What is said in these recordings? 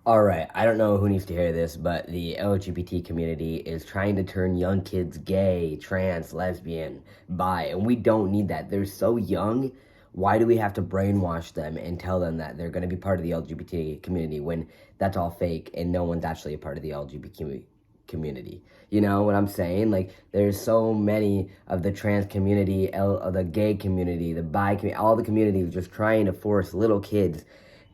All right, I don't know who needs to hear this, but the LGBT community is trying to turn young kids gay, trans, lesbian, bi, and we don't need that. They're so young. Why do we have to brainwash them and tell them that they're going to be part of the LGBT community when that's all fake and no one's actually a part of the LGBT community? You know what I'm saying? Like, there's so many of the trans community, the gay community, the bi community, all the communities just trying to force little kids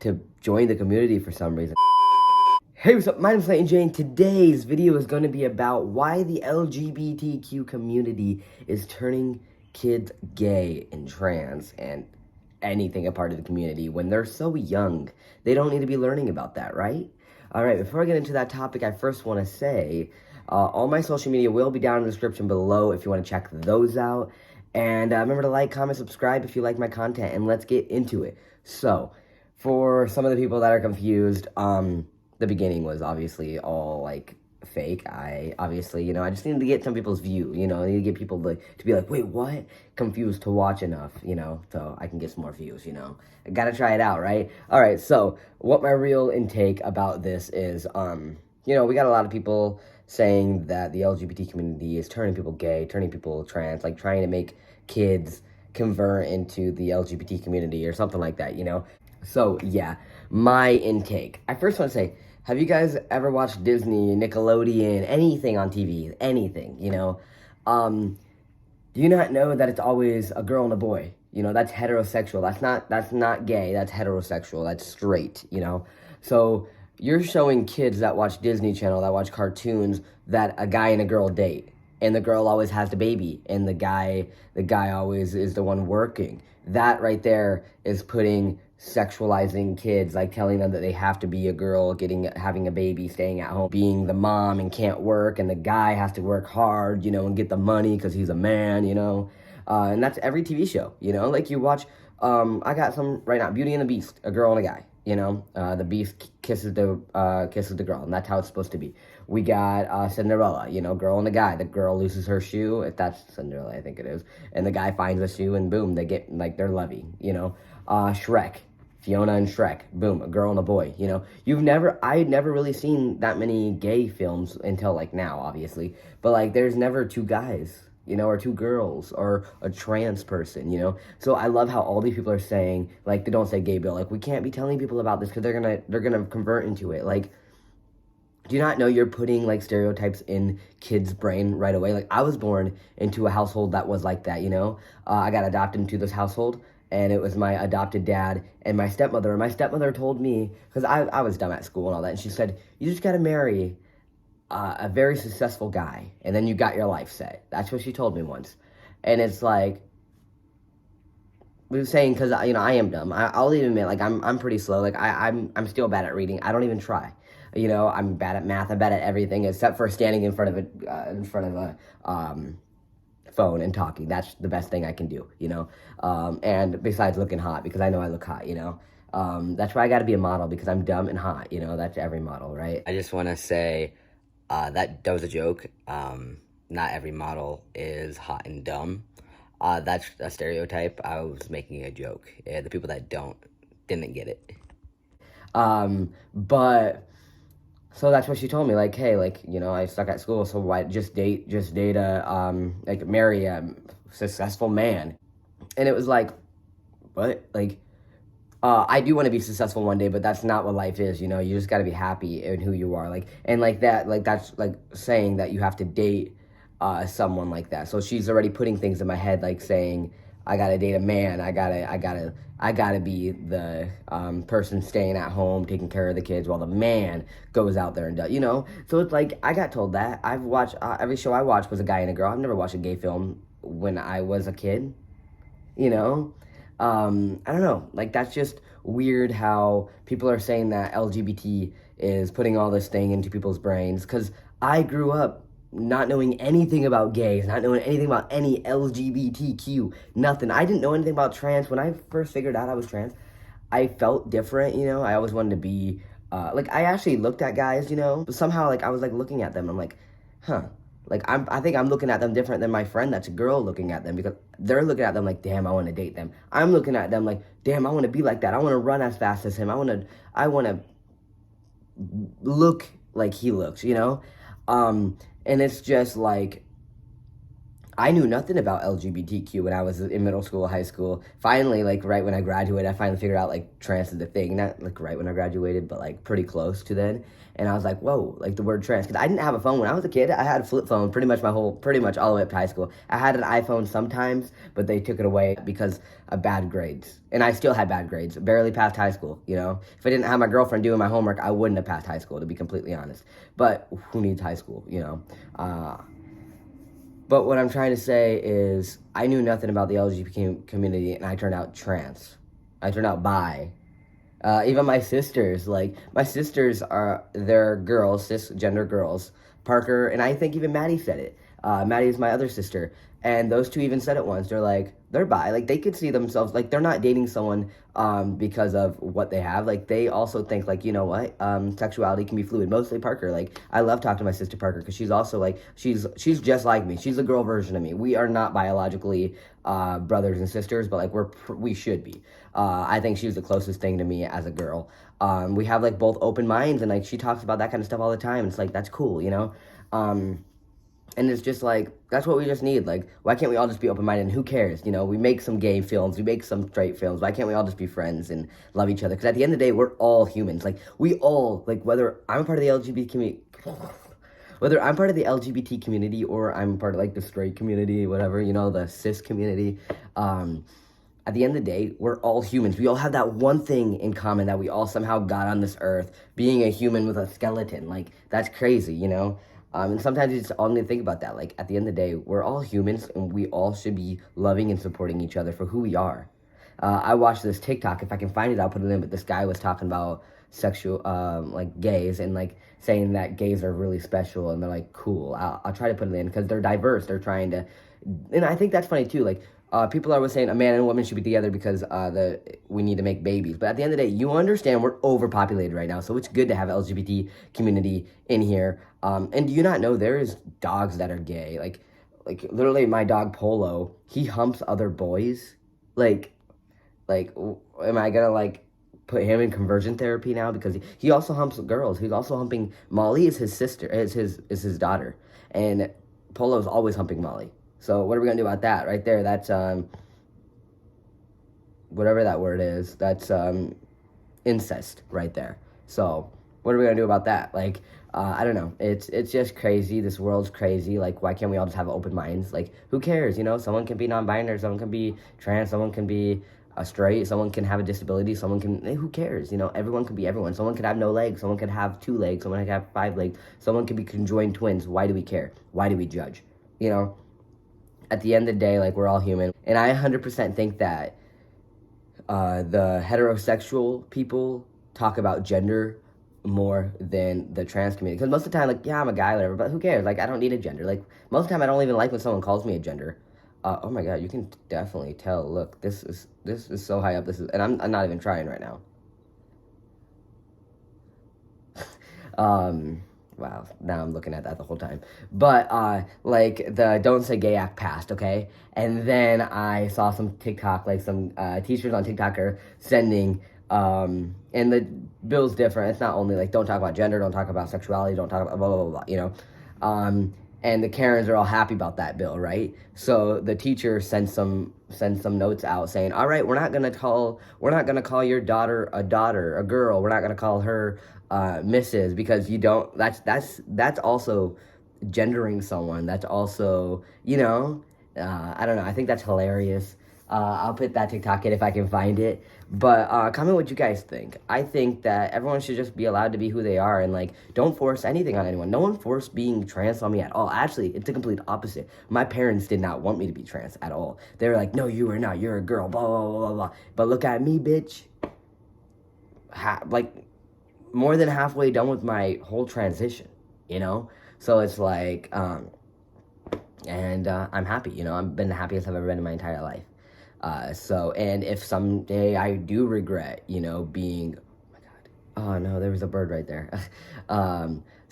to join the community for some reason. Hey, what's up? My name's Leighton J, and today's video is going to be about why the LGBTQ community is turning kids gay and trans and anything a part of the community when they're so young. They don't need to be learning about that, right? All right, before I get into that topic, I first want to say all my social media will be down in the description below if you want to check those out. And remember to like, comment, subscribe if you like my content, and let's get into it. So, for some of the people that are confused, the beginning was obviously all, like, fake. I just needed to get some people's view, I need to get people to be like, wait, what? Confused to watch enough, so I can get some more views, I gotta try it out, right? All right, so what my real intake about this is, we got a lot of people saying that the LGBT community is turning people gay, turning people trans, like trying to make kids convert into the LGBT community or something like that, So, yeah, my intake. I first want to say, have you guys ever watched Disney, Nickelodeon, anything on TV? Anything, do you not know that it's always a girl and a boy? That's heterosexual. That's not gay. That's heterosexual. That's straight, So you're showing kids that watch Disney Channel, that watch cartoons, that a guy and a girl date. And the girl always has the baby. And the guy always is the one working. That right there is sexualizing kids, like telling them that they have to be a girl, having a baby, staying at home, being the mom and can't work, and the guy has to work hard, and get the money because he's a man, and that's every TV show, like you watch, I got some right now, Beauty and the Beast, a girl and a guy, the beast kisses the girl, and that's how it's supposed to be. We got Cinderella, girl and a guy. The girl loses her shoe, if that's Cinderella, I think it is, and the guy finds a shoe, and boom, they get, like, they're lovey, Shrek, Fiona and Shrek, boom, a girl and a boy, I had never really seen that many gay films until, like, now, obviously, but, like, there's never two guys, or two girls, or a trans person, so I love how all these people are saying, like, they don't say gay bill, like, we can't be telling people about this because they're gonna convert into it, like, do you not know you're putting, like, stereotypes in kids' brain right away? Like, I was born into a household that was like that, I got adopted into this household, and it was my adopted dad and my stepmother. And my stepmother told me, because I was dumb at school and all that, and she said, you just got to marry a very successful guy, and then you got your life set. That's what she told me once. And it's like, we were saying, because, I am dumb. I'll even admit, like, I'm pretty slow. Like, I'm still bad at reading. I don't even try. I'm bad at math. I'm bad at everything except for standing in front of a phone and talking. That's the best thing I can do, and besides looking hot, because I know I look hot, that's why I gotta be a model, because I'm dumb and hot, that's every model, right? I just want to say that was a joke. Not every model is hot and dumb. That's a stereotype. I was making a joke. The people that didn't get it. But so that's what she told me, like, hey, like, I suck at school, so why just date like, marry a successful man. And it was like, what? Like, I do want to be successful one day, but that's not what life is, you just got to be happy in who you are, like, and like that, like, that's like saying that you have to date someone like that. So she's already putting things in my head, like saying, I gotta date a man, I gotta be the person staying at home, taking care of the kids, while the man goes out there and does, So it's like, I got told that. I've watched, every show I watched was a guy and a girl. I've never watched a gay film when I was a kid, I don't know, like, that's just weird how people are saying that LGBT is putting all this thing into people's brains, because I grew up not knowing anything about gays, not knowing anything about any LGBTQ, nothing. I didn't know anything about trans. When I first figured out I was trans, I felt different, I always wanted to be, like, I actually looked at guys, but somehow, like, I was, like, looking at them, I'm like, huh, like, I think I'm looking at them different than my friend that's a girl looking at them, because they're looking at them like, damn, I want to date them. I'm looking at them like, damn, I want to be like that. I want to run as fast as him. I want to look like he looks, you know? And it's just like, I knew nothing about LGBTQ when I was in middle school, high school. Finally, like right when I graduated, I finally figured out like trans is a thing. Not like right when I graduated, but like pretty close to then. And I was like, whoa, like the word trans. Because I didn't have a phone when I was a kid. I had a flip phone pretty much all the way up to high school. I had an iPhone sometimes, but they took it away because of bad grades. And I still had bad grades. Barely passed high school, you know? If I didn't have my girlfriend doing my homework, I wouldn't have passed high school, to be completely honest. But who needs high school, you know? But what I'm trying to say is, I knew nothing about the LGBT community, and I turned out trans. I turned out bi. Even my sisters, they're girls, cisgender girls. Parker, and I think even Maddie said it. Maddie is my other sister. And those two even said it once. They're like, they're bi. Like, they could see themselves, like, they're not dating someone because of what they have. Like, they also think, like, you know what? Sexuality can be fluid. Mostly Parker. Like, I love talking to my sister Parker because she's also, like, she's just like me. She's a girl version of me. We are not biologically brothers and sisters, but, like, we should be. I think she's the closest thing to me as a girl. We have, like, both open minds, and, like, she talks about that kind of stuff all the time. It's, like, that's cool, you know? And it's just like, that's what we just need. Like, why can't we all just be open-minded? And who cares? You know, we make some gay films, we make some straight films. Why can't we all just be friends and love each other? Because at the end of the day, we're all humans. Like, we all, like, whether I'm a part of the LGBT community, whether I'm part of the LGBT community or I'm part of, like, the straight community, whatever, you know, the cis community, at the end of the day, we're all humans. We all have that one thing in common that we all somehow got on this earth, being a human with a skeleton. Like, that's crazy, you know? And sometimes you just all need to think about that. Like, at the end of the day, we're all humans, and we all should be loving and supporting each other for who we are. I watched this TikTok. If I can find it, I'll put it in. But this guy was talking about sexual, like, gays, and, like, saying that gays are really special, and they're, like, cool. I'll try to put it in, because they're diverse. They're trying to... And I think that's funny, too. Like, people are always saying a man and a woman should be together because we need to make babies. But at the end of the day, you understand we're overpopulated right now, so it's good to have LGBT community in here. And do you not know there is dogs that are gay? Like literally my dog Polo, he humps other boys. Like, am I gonna, like, put him in conversion therapy now? Because he also humps girls. He's also humping... Molly is his sister, is his daughter. And Polo's always humping Molly. So what are we gonna do about that? Right there, that's, whatever that word is, that's, incest right there. So what are we gonna do about that? Like, I don't know. It's just crazy. This world's crazy. Like, why can't we all just have open minds? Like, who cares? You know, someone can be non-binary, someone can be trans, someone can be straight, someone can have a disability, someone can... who cares? You know, everyone can be everyone. Someone could have no legs, someone could have 2 legs, someone could have 5 legs, someone could be conjoined twins. Why do we care? Why do we judge? You know? At the end of the day, like, we're all human. And I 100% think that the heterosexual people talk about gender more than the trans community. Because most of the time, like, yeah, I'm a guy, whatever, but who cares? Like, I don't need a gender. Like, most of the time, I don't even like when someone calls me a gender. Oh my God, you can definitely tell. Look, this is so high up. And I'm not even trying right now. Wow, now I'm looking at that the whole time. But, like, the Don't Say Gay Act passed, okay? And then I saw some TikTok, like, some teachers on TikTok are sending, and the bill's different. It's not only, like, don't talk about gender, don't talk about sexuality, don't talk about blah, blah, blah, blah, you know? And the Karens are all happy about that bill, right? So the teacher sends some notes out saying, all right, we're not gonna call your daughter, a girl. We're not gonna call her Mrs. because you don't. That's also gendering someone. That's also, you know, I don't know. I think that's hilarious. I'll put that TikTok in if I can find it. But comment what you guys think. I think that everyone should just be allowed to be who they are, and, like, don't force anything on anyone. No one forced being trans on me at all. Actually, it's the complete opposite. My parents did not want me to be trans at all. They were like, no, you are not. You're a girl, blah, blah, blah, blah, blah. But look at me, bitch. Like, more than halfway done with my whole transition, you know? So it's like, and I'm happy, you know? I've been the happiest I've ever been in my entire life. And if someday I do regret, you know, being, oh my Oh no, there was a bird right there.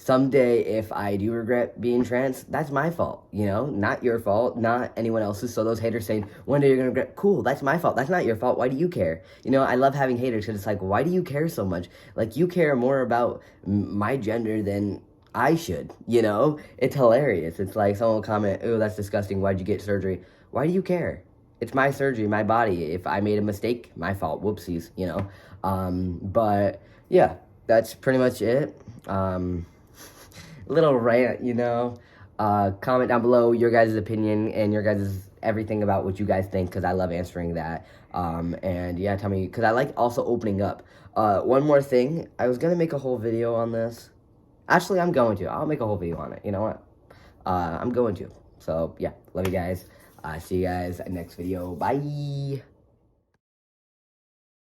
Someday, if I do regret being trans, that's my fault, you know? Not your fault, not anyone else's. So those haters saying, one day you're gonna regret, cool, that's my fault. That's not your fault. Why do you care? You know, I love having haters because it's like, why do you care so much? Like, you care more about my gender than I should, you know? It's hilarious. It's like someone will comment, oh, that's disgusting. Why'd you get surgery? Why do you care? It's my surgery, my body. If I made a mistake, my fault. Whoopsies, you know? But yeah, that's pretty much it. Little rant, you know. Comment down below your guys' opinion and your guys' everything about what you guys think, because I love answering that. And yeah, tell me, because I like also opening up. One more thing, I was going to make a whole video on this. Actually, I'm going to. I'll make a whole video on it. You know what? I'm going to. So, yeah, love you guys. See you guys next video. Bye.